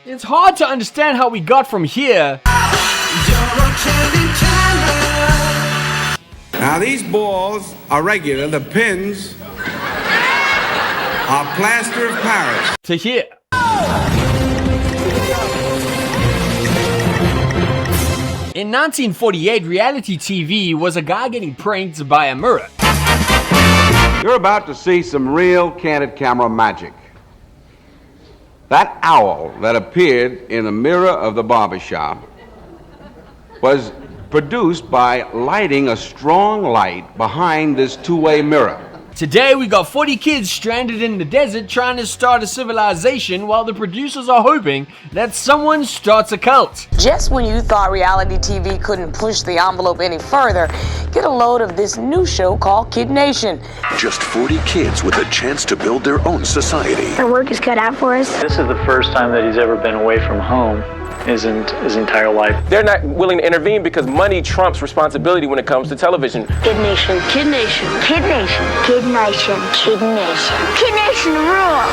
It's hard to understand how we got from here. Now these balls are regular, the pins are plaster of Paris. To here. In 1948, reality TV was a guy getting pranked by a mirror. You're about to see some real candid camera magic. That owl that appeared in the mirror of the barbershop was produced by lighting a strong light behind this two-way mirror. Today we got 40 kids stranded in the desert trying to start a civilization while the producers are hoping that someone starts a cult. Just when you thought reality TV couldn't push the envelope any further, get a load of this new show called Kid Nation. Just 40 kids with a chance to build their own society. Our work is cut out for us. This is the first time that he's ever been away from home his entire life. They're not willing to intervene because money trumps responsibility when it comes to television. Kid Nation, Kid Nation, Kid Nation, Kid Nation, Kid Nation, Kid Nation rule.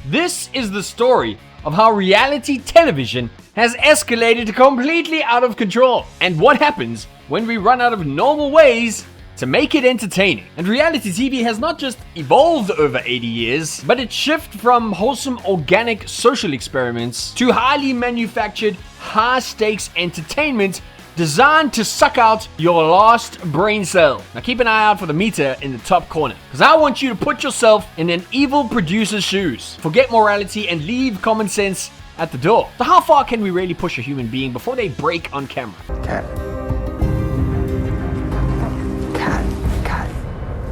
This is the story of how reality television has escalated completely out of control, and what happens when we run out of normal ways to make it entertaining. And reality TV has not just evolved over 80 years, but it shifted from wholesome organic social experiments to highly manufactured, high-stakes entertainment designed to suck out your last brain cell. Now keep an eye out for the meter in the top corner, because I want you to put yourself in an evil producer's shoes. Forget morality and leave common sense at the door. So how far can we really push a human being before they break on camera? Cat.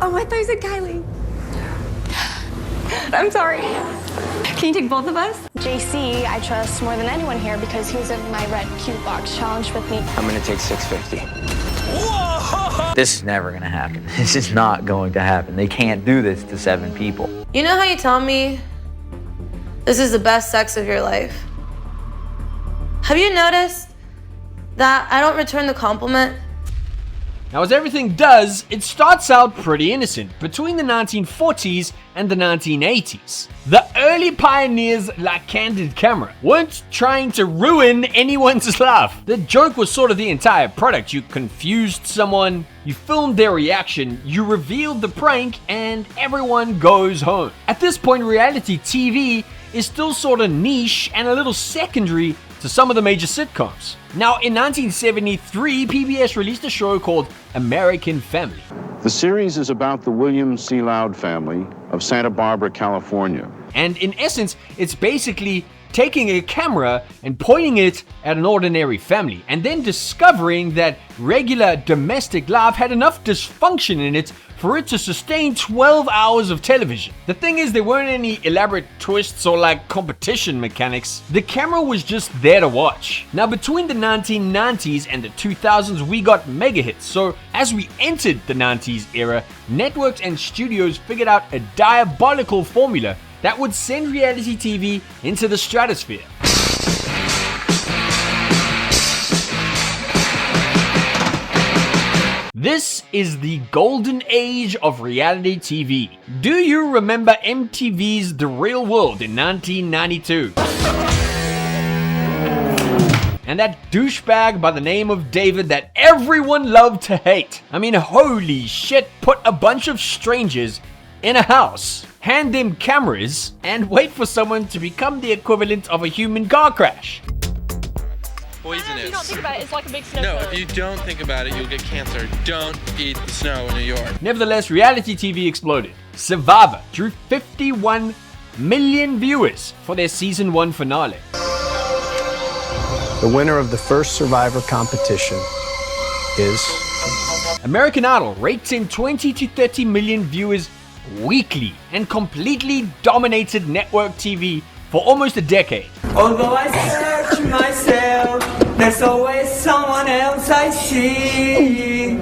Oh, I thought you said Kylie. I'm sorry. Can you take both of us? JC, I trust more than anyone here because he was in my red cube box challenge with me. I'm gonna take 650. This is never gonna happen. This is not going to happen. They can't do this to 7 people. You know how you tell me this is the best sex of your life? Have you noticed that I don't return the compliment? Now, as everything does, it starts out pretty innocent between the 1940s and the 1980s. The early pioneers like Candid camera weren't trying to ruin anyone's life. The joke was sort of the entire product. You confused someone, you filmed their reaction, you revealed the prank, and everyone goes home. At this point, reality TV is still sort of niche and a little secondary to some of the major sitcoms. Now, in 1973, PBS released a show called American Family. The series is about the William C. Loud family of Santa Barbara, California. And in essence, it's basically taking a camera and pointing it at an ordinary family, and then discovering that regular domestic life had enough dysfunction in it for it to sustain 12 hours of television. The thing is, there weren't any elaborate twists or like competition mechanics. The camera was just there to watch. Now, between the 1990s and the 2000s, we got mega hits. So as we entered the 90s era, networks and studios figured out a diabolical formula that would send reality TV into the stratosphere. This is the golden age of reality TV. Do you remember MTV's The Real World in 1992? And that douchebag by the name of David that everyone loved to hate. I mean, holy shit, put a bunch of strangers in a house, hand them cameras, and wait for someone to become the equivalent of a human car crash. Poisonous. If you don't think about it, it's like a big snow No, cone. if you don't think about it, you'll get cancer. Don't eat the snow in New York. Nevertheless, reality TV exploded. Survivor drew 51 million viewers for their season 1 finale. The winner of the first Survivor competition is... American Idol raked in 20 to 30 million viewers weekly and completely dominated network TV for almost a decade. Although I search myself, there's always someone else I see.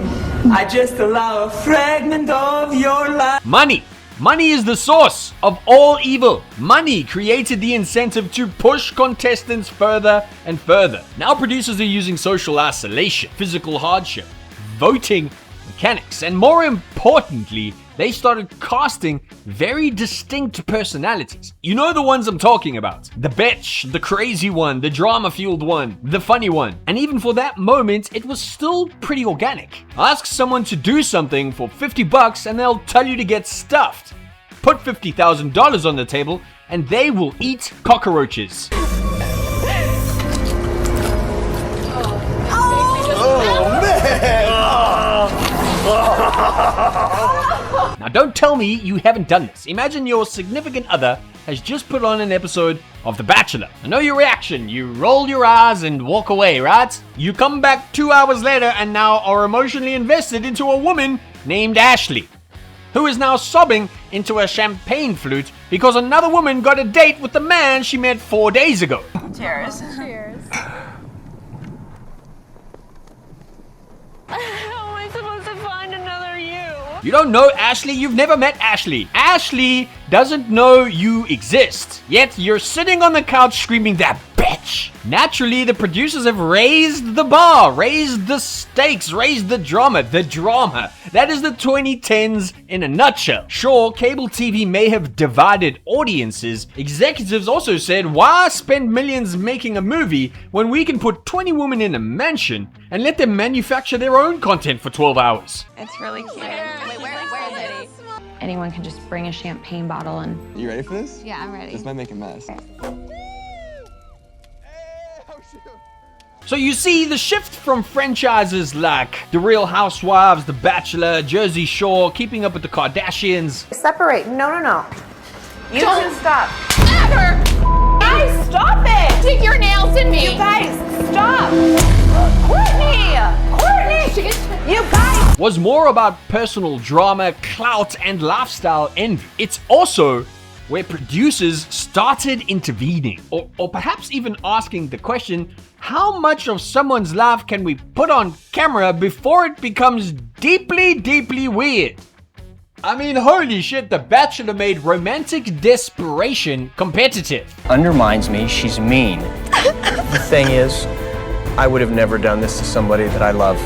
I just allow a fragment of your life. Money. Money is the source of all evil. Money created the incentive to push contestants further and further. Now producers are using social isolation, physical hardship, voting mechanics, and more importantly, they started casting very distinct personalities. You know the ones I'm talking about. The bitch, the crazy one, the drama-fueled one, the funny one. And even for that moment, it was still pretty organic. Ask someone to do something for $50 and they'll tell you to get stuffed. Put $50,000 on the table and they will eat cockroaches. Now don't tell me you haven't done this. Imagine your significant other has just put on an episode of The Bachelor. I know your reaction. You roll your eyes and walk away, right? You come back 2 hours later and now are emotionally invested into a woman named Ashley, who is now sobbing into a champagne flute because another woman got a date with the man she met 4 days ago. Cheers. Cheers. How am I supposed to find another you? You don't know Ashley? You've never met Ashley. Ashley doesn't know you exist. Yet you're sitting on the couch screaming that bitch. Naturally, the producers have raised the bar, raised the stakes, raised the drama. The drama. That is the 2010s in a nutshell. Sure, cable TV may have divided audiences. Executives also said, why spend millions making a movie when we can put 20 women in a mansion and let them manufacture their own content for 12 hours? It's really cute. Wait, where is it? Anyone can just bring a champagne bottle and... You ready for this? Yeah, I'm ready. This might make a mess. So you see, the shift from franchises like The Real Housewives, The Bachelor, Jersey Shore, Keeping Up with the Kardashians. Separate. No. You Don't stop. Ever! Guys, stop it! Stick your nails in me! You guys, stop! Courtney! You guys! Was more about personal drama, clout, and lifestyle envy. It's also where producers started intervening, or perhaps even asking the question, how much of someone's life can we put on camera before it becomes deeply, deeply weird? I mean, holy shit, The Bachelor made romantic desperation competitive. Undermines me, she's mean. The thing is, I would have never done this to somebody that I love.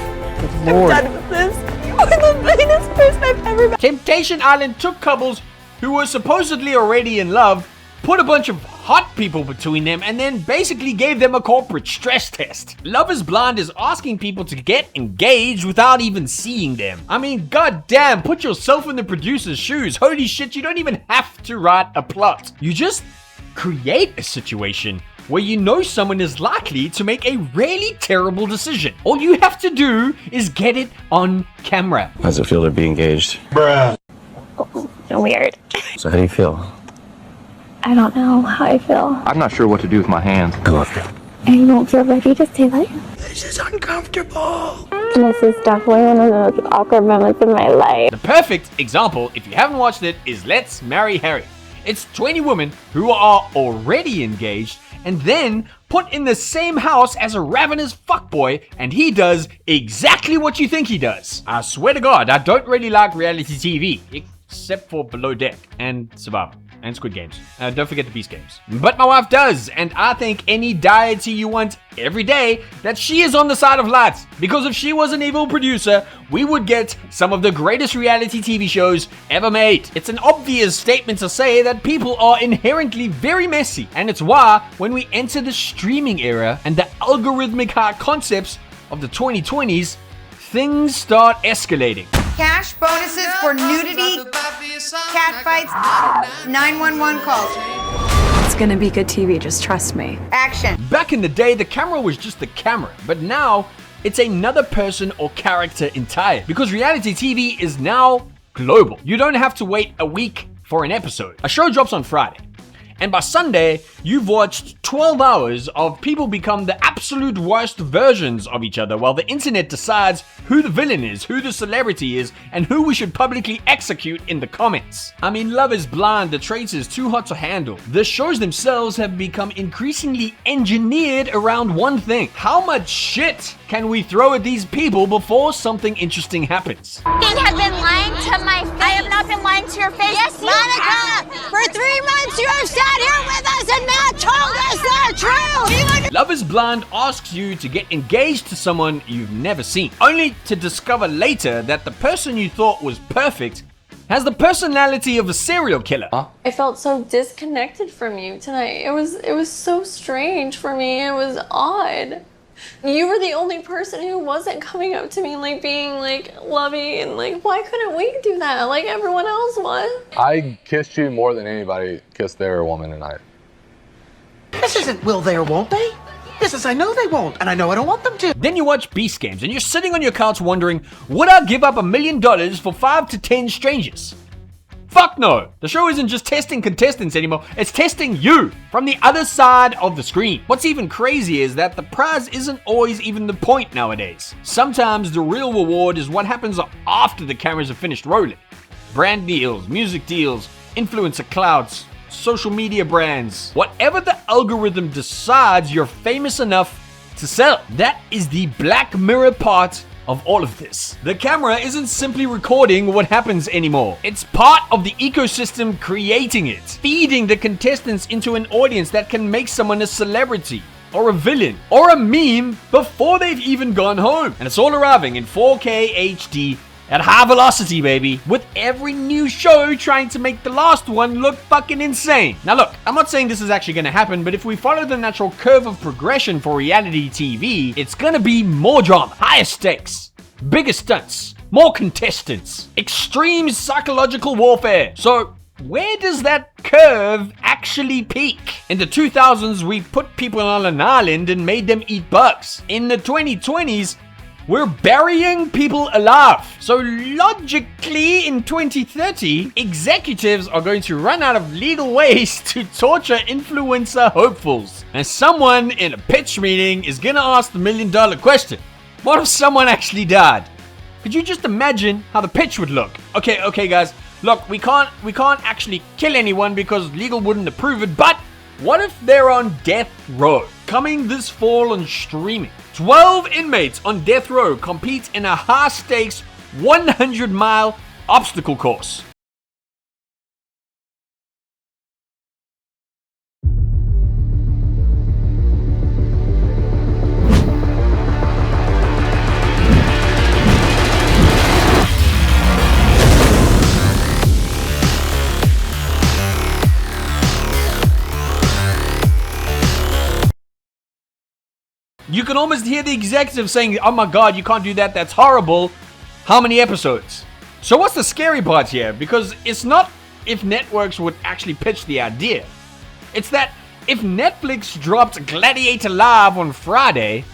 Lord. I'm done with this. You are the meanest person I've ever met. Temptation Island took couples who were supposedly already in love, put a bunch of hot people between them, and then basically gave them a corporate stress test. Love is Blind is asking people to get engaged without even seeing them. I mean, goddamn, put yourself in the producer's shoes. Holy shit, you don't even have to write a plot. You just create a situation where you know someone is likely to make a really terrible decision. All you have to do is get it on camera. How does it feel to be engaged? Bruh. Weird. So how do you feel? I don't know how I feel. I'm not sure what to do with my hands. I love you. I don't feel ready to say that. This is uncomfortable. This is definitely one of the most awkward moments in my life. The perfect example, if you haven't watched it, is Let's Marry Harry. It's 20 women who are already engaged and then put in the same house as a ravenous fuckboy, and he does exactly what you think he does. I swear to God, I don't really like reality TV, except for Below Deck and Survivor. And Squid Games. Don't forget the Beast Games. But my wife does, and I think any deity you want every day, that she is on the side of light. Because if she was an evil producer, we would get some of the greatest reality TV shows ever made. It's an obvious statement to say that people are inherently very messy, and it's why when we enter the streaming era and the algorithmic high concepts of the 2020s, things start escalating. Cash bonuses for nudity, cat fights, 911 calls. It's gonna be good TV, just trust me. Action. Back in the day, the camera was just the camera, but now it's another person or character entirely, because reality TV is now global. You don't have to wait a week for an episode. A show drops on Friday, and by Sunday, you've watched 12 hours of people become the absolute worst versions of each other while the internet decides who the villain is, who the celebrity is, and who we should publicly execute in the comments. I mean, Love is Blind, the traits is too hot to handle. The shows themselves have become increasingly engineered around one thing. How much shit can we throw at these people before something interesting happens? You have been lying to my face. I have not been lying to your face. Yes, Monica, for 3 months you have sat here with us and not told us the truth. Love is Blind asks you to get engaged to someone you've never seen, only to discover later that the person you thought was perfect has the personality of a serial killer. I felt so disconnected from you tonight. It was so strange for me. It was odd. You were the only person who wasn't coming up to me like being like lovey and like, why couldn't we do that like everyone else was? I kissed you more than anybody kissed their woman tonight. This isn't will they or won't they? This is I know they won't, and I know I don't want them to. Then you watch Beast Games and you're sitting on your couch wondering, would I give up $1 million for 5 to 10 strangers? Fuck no! The show isn't just testing contestants anymore, it's testing you from the other side of the screen. What's even crazy is that the prize isn't always even the point nowadays. Sometimes the real reward is what happens after the cameras have finished rolling. Brand deals, music deals, influencer clouds, social media brands. Whatever the algorithm decides you're famous enough to sell. That is the Black Mirror part of all of this. The camera isn't simply recording what happens anymore. It's part of the ecosystem creating it, feeding the contestants into an audience that can make someone a celebrity, or a villain, or a meme before they've even gone home. And it's all arriving in 4K HD at high velocity, baby, with every new show trying to make the last one look fucking insane. Now look, I'm not saying this is actually gonna happen, but if we follow the natural curve of progression for reality TV, it's gonna be more drama, higher stakes, bigger stunts, more contestants, extreme psychological warfare. So where does that curve actually peak? In the 2000s, we put people on an island and made them eat bugs. In the 2020s, we're burying people alive. So logically, in 2030, executives are going to run out of legal ways to torture influencer hopefuls. And someone in a pitch meeting is gonna ask the $1 million question. What if someone actually died? Could you just imagine how the pitch would look? Okay guys, look, we can't actually kill anyone because legal wouldn't approve it, but what if they're on death row? Coming this fall on streaming. 12 inmates on death row compete in a high-stakes 100-mile obstacle course. You can almost hear the executive saying, oh my god, you can't do that, that's horrible. How many episodes? So what's the scary part here? Because it's not if networks would actually pitch the idea. It's that if Netflix dropped Gladiator Live on Friday,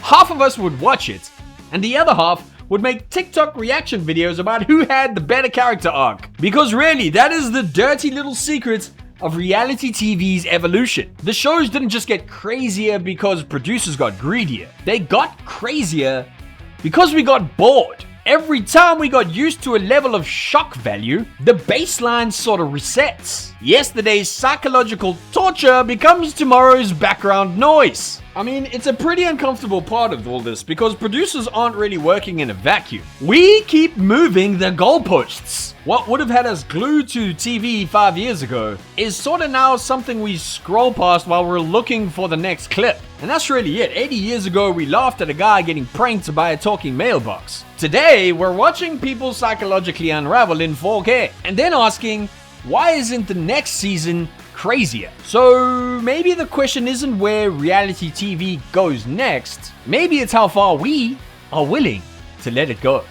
half of us would watch it, and the other half would make TikTok reaction videos about who had the better character arc. Because really, that is the dirty little secret of reality TV's evolution. The shows didn't just get crazier because producers got greedier. They got crazier because we got bored. Every time we got used to a level of shock value, the baseline sort of resets. Yesterday's psychological torture becomes tomorrow's background noise. I mean, it's a pretty uncomfortable part of all this because producers aren't really working in a vacuum. We keep moving the goalposts. What would have had us glued to TV 5 years ago is sort of now something we scroll past while we're looking for the next clip. And that's really it. 80 years ago, we laughed at a guy getting pranked by a talking mailbox. Today, we're watching people psychologically unravel in 4K and then asking, why isn't the next season crazier? So maybe the question isn't where reality TV goes next. Maybe it's how far we are willing to let it go.